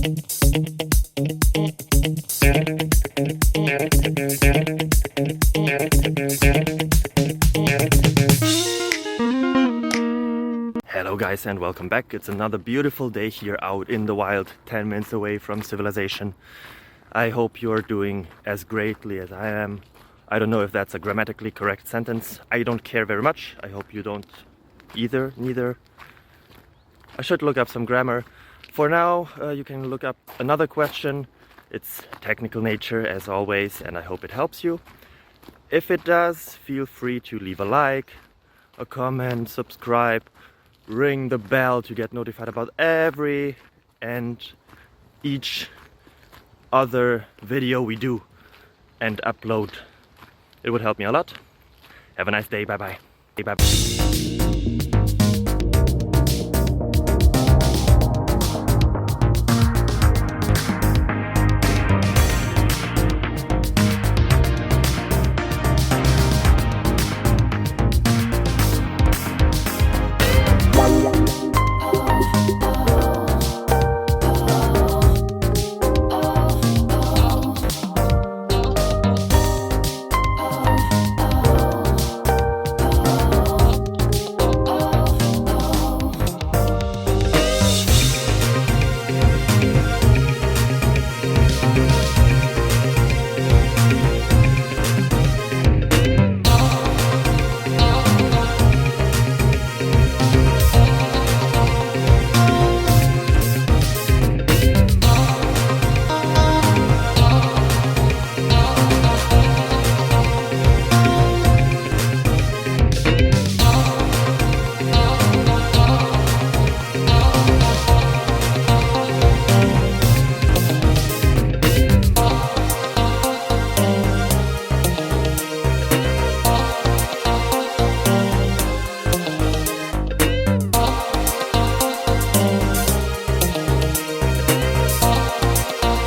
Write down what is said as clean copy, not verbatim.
Hello guys and welcome back. It's another beautiful day here out in the wild, 10 minutes away from civilization. I hope you're doing as greatly as I am. I don't know if that's a grammatically correct sentence. I don't care very much. I hope you don't neither. I should look up some grammar. For now, you can look up another question. It's technical nature as always, and I hope it helps you. If it does, feel free to leave a like, a comment, subscribe, ring the bell to get notified about every and each other video we do and upload. It would help me a lot. Have a nice day. Bye bye.